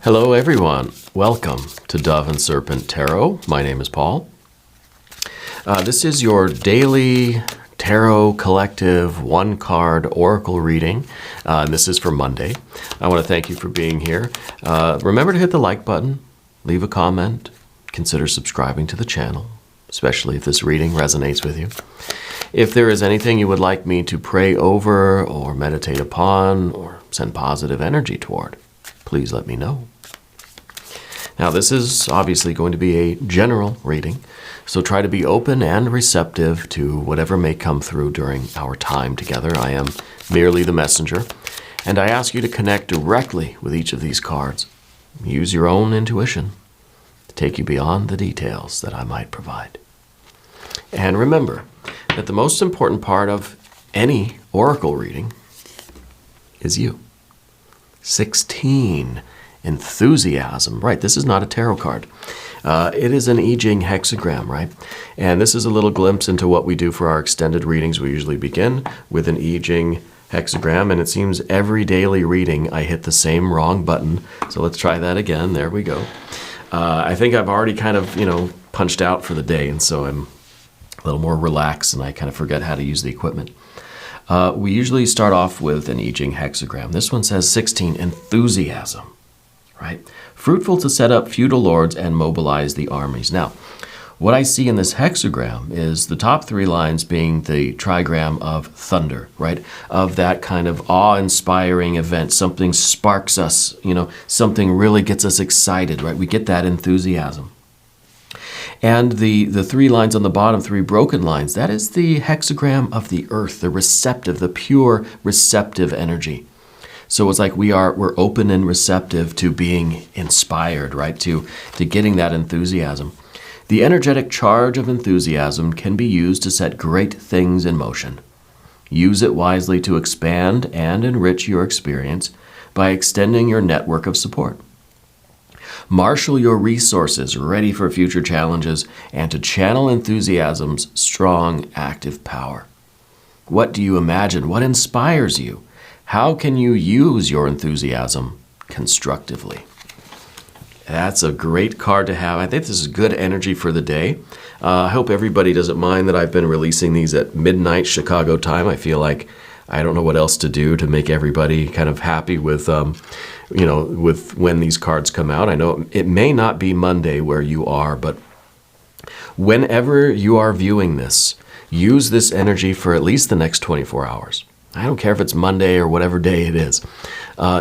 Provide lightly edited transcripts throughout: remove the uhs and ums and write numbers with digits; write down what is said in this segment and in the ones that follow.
Hello everyone, welcome to Dove and Serpent Tarot. My name is Paul. This is your daily Tarot Collective one-card oracle reading. This is for Monday. I want to thank you for being here. Remember to hit the like button, leave a comment, consider subscribing to the channel, especially if this reading resonates with you. If there is anything you would like me to pray over or meditate upon or send positive energy toward, please let me know. Now, this is obviously going to be a general reading, so try to be open and receptive to whatever may come through during our time together. I am merely the messenger, and I ask you to connect directly with each of these cards. Use your own intuition to take you beyond the details that I might provide. And remember that the most important part of any oracle reading is you. 16. Enthusiasm. Right, this is not a tarot card. It is an Jing hexagram, right? And this is a little glimpse into what we do for our extended readings. We usually begin with an Jing hexagram, and it seems every daily reading I hit the same wrong button. So let's try that again. There we go. I think I've already kind of, punched out for the day, and so I'm a little more relaxed, and I kind of forget how to use the equipment. We usually start off with an Jing hexagram. This one says 16, enthusiasm. Right? Fruitful to set up feudal lords and mobilize the armies. Now, what I see in this hexagram is the top three lines being the trigram of thunder, right? Of that kind of awe-inspiring event. Something sparks us, something really gets us excited, right? We get that enthusiasm. And the three lines on the bottom, three broken lines, that is the hexagram of the earth, the receptive, the pure receptive energy. So it's like we're open and receptive to being inspired, right? To getting that enthusiasm. The energetic charge of enthusiasm can be used to set great things in motion. Use it wisely to expand and enrich your experience by extending your network of support. Marshal your resources ready for future challenges and to channel enthusiasm's strong, active power. What do you imagine? What inspires you? How can you use your enthusiasm constructively? That's a great card to have. I think this is good energy for the day. I hope everybody doesn't mind that I've been releasing these at midnight Chicago time. I feel like I don't know what else to do to make everybody kind of happy with, with when these cards come out. I know it may not be Monday where you are, but whenever you are viewing this, use this energy for at least the next 24 hours. I don't care if it's Monday or whatever day it is.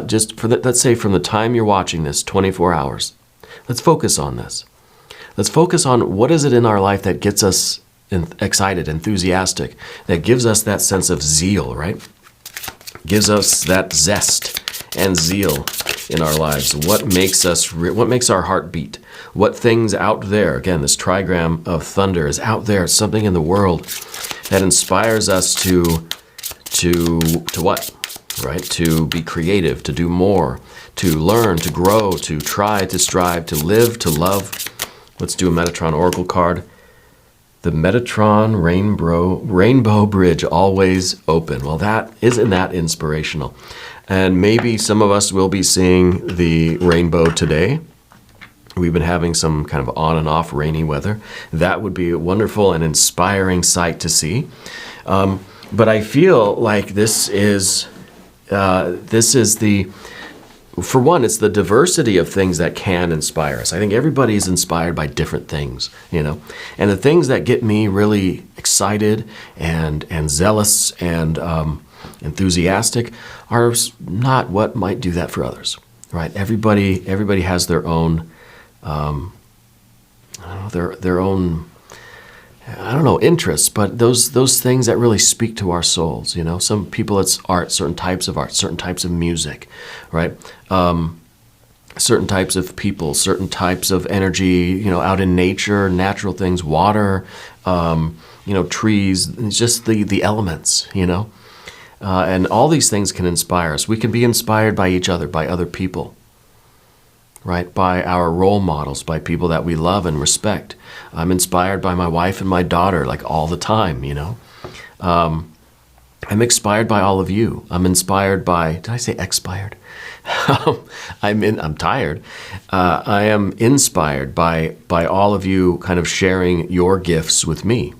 Just for let's say from the time you're watching this, 24 hours. Let's focus on this. Let's focus on what is it in our life that gets us excited, enthusiastic, that gives us that sense of zeal, right? Gives us that zest and zeal in our lives. What makes our heart beat? What things out there, again, this trigram of thunder is out there, something in the world that inspires us to what, right? To be creative, to do more, to learn, to grow, to try, to strive, to live, to love. Let's do a Metatron Oracle card. The Metatron Rainbow Bridge, always open. Well, isn't that inspirational? And maybe some of us will be seeing the rainbow today. We've been having some kind of on and off rainy weather. That would be a wonderful and inspiring sight to see. But I feel like this is for one, it's the diversity of things that can inspire us. I think everybody's inspired by different things, and the things that get me really excited and zealous and enthusiastic are not what might do that for others, right? Everybody has their own, their own. Interests, but those things that really speak to our souls, Some people it's art, certain types of music, right? Certain types of people, certain types of energy, out in nature, natural things, water, trees, just the elements, and all these things can inspire us. We can be inspired by each other, by other people. Right, by our role models, by people that we love and respect. I'm inspired by my wife and my daughter, like all the time, I'm inspired by all of you. I'm inspired by, did I say expired? I'm tired. I am inspired by all of you kind of sharing your gifts with me.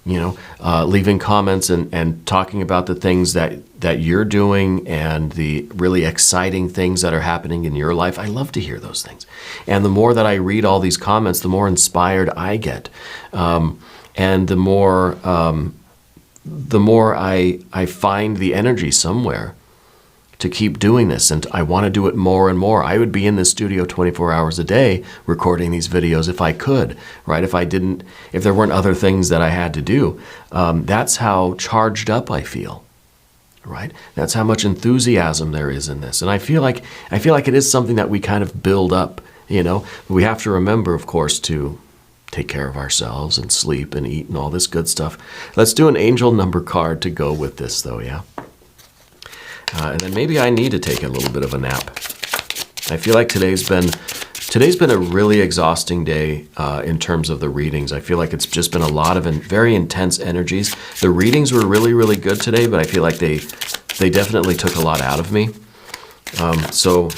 Leaving comments and talking about the things that you're doing and the really exciting things that are happening in your life. I love to hear those things. And the more that I read all these comments, the more inspired I get. And the more I find the energy somewhere to keep doing this, and I want to do it more and more. I would be in this studio 24 hours a day recording these videos if I could, right? If there weren't other things that I had to do. That's how charged up I feel, right? That's how much enthusiasm there is in this. And I feel like it is something that we kind of build up, We have to remember, of course, to take care of ourselves and sleep and eat and all this good stuff. Let's do an angel number card to go with this, though, yeah? And then maybe I need to take a little bit of a nap. I feel like today's been a really exhausting day in terms of the readings. I feel like it's just been a lot of very intense energies. The readings were really, really good today, but I feel like they definitely took a lot out of me. So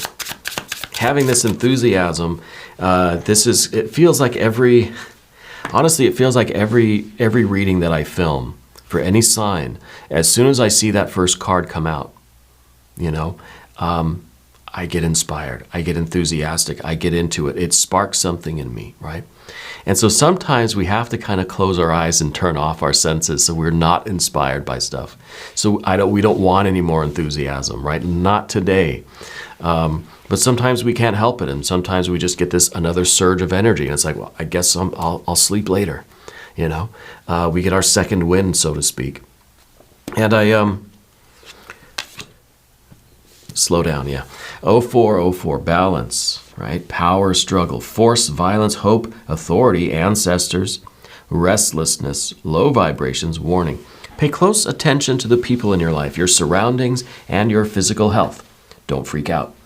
having this enthusiasm, it feels like every reading that I film for any sign, as soon as I see that first card come out, I get inspired, I get enthusiastic, I get into it. It sparks something in me, right? And so sometimes we have to kind of close our eyes and turn off our senses so we're not inspired by stuff. So we don't want any more enthusiasm, right? Not today. But sometimes we can't help it, and sometimes we just get another surge of energy, and it's like, well, I guess I'll sleep later, We get our second wind, so to speak. And slow down, yeah. 0404, balance, right? Power, struggle, force, violence, hope, authority, ancestors, restlessness, low vibrations, warning. Pay close attention to the people in your life, your surroundings, and your physical health. Don't freak out.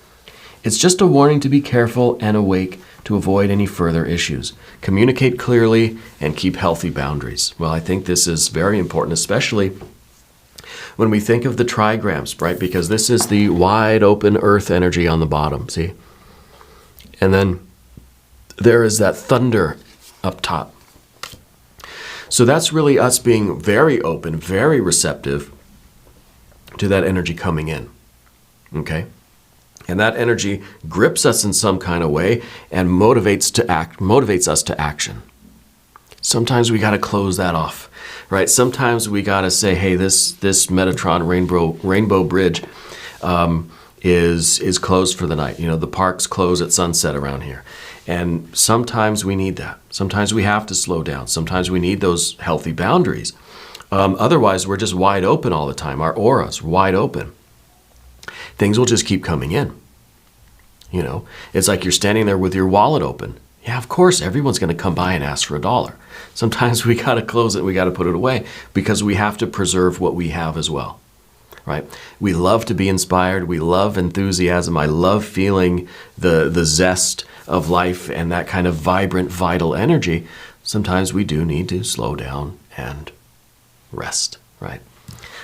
It's just a warning to be careful and awake to avoid any further issues. Communicate clearly and keep healthy boundaries. Well, I think this is very important, especially when we think of the trigrams, right? Because this is the wide open earth energy on the bottom, see? And then there is that thunder up top. So that's really us being very open, very receptive to that energy coming in, okay? And that energy grips us in some kind of way and motivates us to action. Sometimes we got to close that off, right? Sometimes we got to say, hey, this Metatron Rainbow Bridge is closed for the night. The parks close at sunset around here. And sometimes we need that. Sometimes we have to slow down. Sometimes we need those healthy boundaries. Otherwise, we're just wide open all the time. Our aura's wide open. Things will just keep coming in. It's like you're standing there with your wallet open. Yeah, of course, everyone's going to come by and ask for $1. Sometimes we got to close it, we got to put it away because we have to preserve what we have as well, right? We love to be inspired. We love enthusiasm. I love feeling the zest of life and that kind of vibrant, vital energy. Sometimes we do need to slow down and rest, right?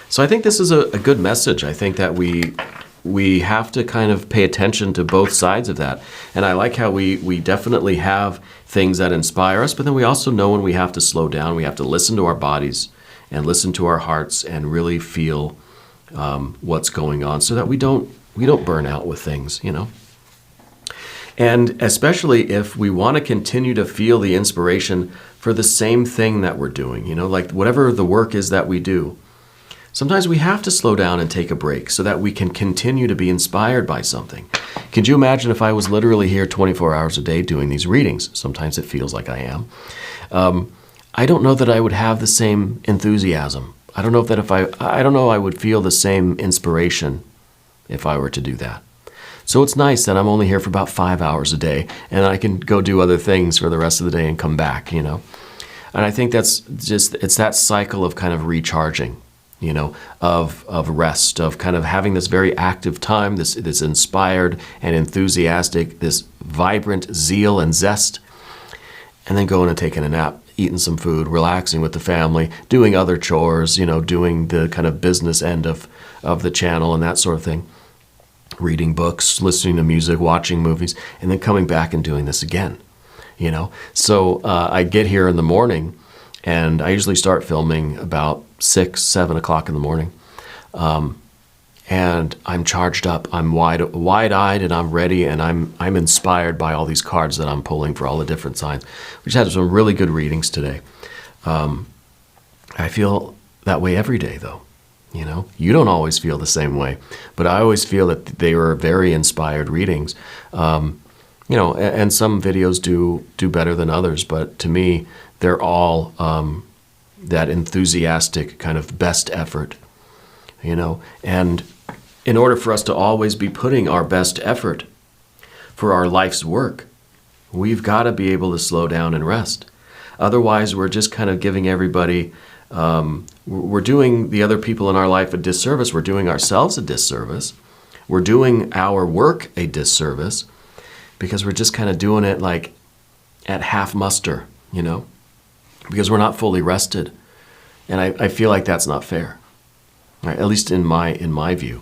So I think this is a good message. I think that we have to kind of pay attention to both sides of that. And I like how we definitely have things that inspire us, but then we also know when we have to slow down. We have to listen to our bodies and listen to our hearts and really feel what's going on so that we don't burn out with things, And especially if we want to continue to feel the inspiration for the same thing that we're doing, like whatever the work is that we do. Sometimes we have to slow down and take a break so that we can continue to be inspired by something. Could you imagine if I was literally here 24 hours a day doing these readings? Sometimes it feels like I am. I don't know that I would have the same enthusiasm. I don't know I would feel the same inspiration if I were to do that. So it's nice that I'm only here for about 5 hours a day and I can go do other things for the rest of the day and come back, And I think it's that cycle of kind of recharging. Of rest, of kind of having this very active time, this inspired and enthusiastic, this vibrant zeal and zest, and then going and taking a nap. eating some food, relaxing with the family, doing other chores, doing the kind of business end of the channel and that sort of thing. Reading books, listening to music, watching movies, and then coming back and doing this again. So I get here in the morning, and I usually start filming about 6, 7 o'clock in the morning. And I'm charged up, I'm wide-eyed, and I'm ready, and I'm inspired by all these cards that I'm pulling for all the different signs. We just had some really good readings today. I feel that way every day, though. You don't always feel the same way, but I always feel that they were very inspired readings. And some videos do better than others, but to me, they're all that enthusiastic kind of best effort, and in order for us to always be putting our best effort for our life's work, we've got to be able to slow down and rest. Otherwise, we're just kind of giving everybody, we're doing the other people in our life a disservice. We're doing ourselves a disservice. We're doing our work a disservice because we're just kind of doing it like at half muster, because we're not fully rested. And I feel like that's not fair, right? At least in my view.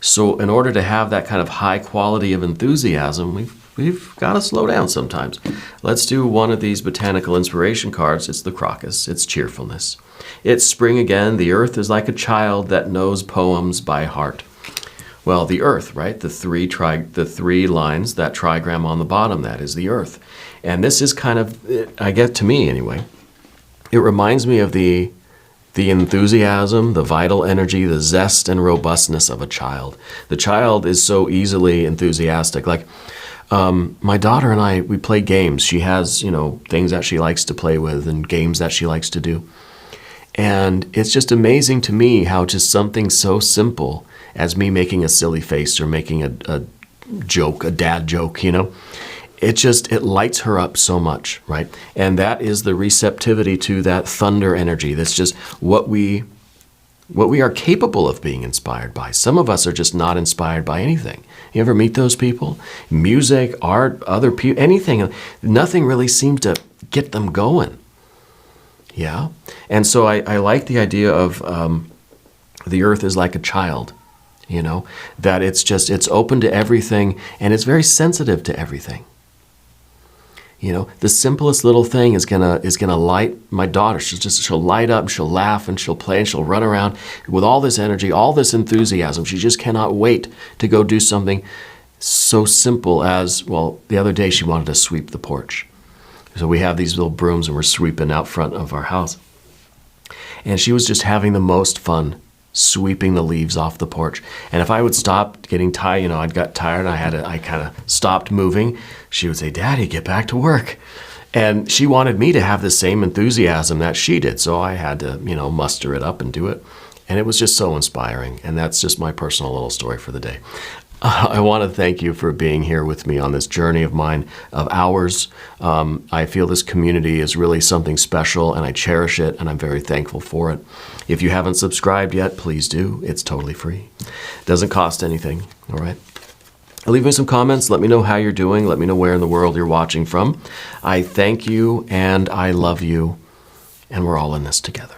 So in order to have that kind of high quality of enthusiasm, we've got to slow down sometimes. Let's do one of these botanical inspiration cards. It's the crocus. It's cheerfulness. It's spring again. The earth is like a child that knows poems by heart. Well, the earth, right? The three lines, that trigram on the bottom, that is the earth. And this is kind of, I get to me anyway, it reminds me of the enthusiasm, the vital energy, the zest and robustness of a child. The child is so easily enthusiastic. Like my daughter and I, we play games. She has, things that she likes to play with and games that she likes to do. And it's just amazing to me how just something so simple as me making a silly face or making a joke, a dad joke, it lights her up so much, right? And that is the receptivity to that thunder energy. That's just what we are capable of being inspired by. Some of us are just not inspired by anything. You ever meet those people? Music, art, other people, anything. Nothing really seems to get them going. Yeah? And so I like the idea of the earth is like a child, that it's open to everything and it's very sensitive to everything. The simplest little thing is gonna light my daughter. She'll light up, she'll laugh, and she'll play, and she'll run around with all this energy, all this enthusiasm. She just cannot wait to go do something so simple as, well, the other day she wanted to sweep the porch. So we have these little brooms and we're sweeping out front of our house. And she was just having the most fun sweeping the leaves off the porch. And if I would stop getting tired, I'd got tired and I kind of stopped moving, she would say, "Daddy, get back to work." And she wanted me to have the same enthusiasm that she did. So I had to, muster it up and do it. And it was just so inspiring. And that's just my personal little story for the day. I want to thank you for being here with me on this journey of mine, of ours. I feel this community is really something special, and I cherish it, and I'm very thankful for it. If you haven't subscribed yet, please do. It's totally free. It doesn't cost anything, all right? Leave me some comments. Let me know how you're doing. Let me know where in the world you're watching from. I thank you, and I love you, and we're all in this together.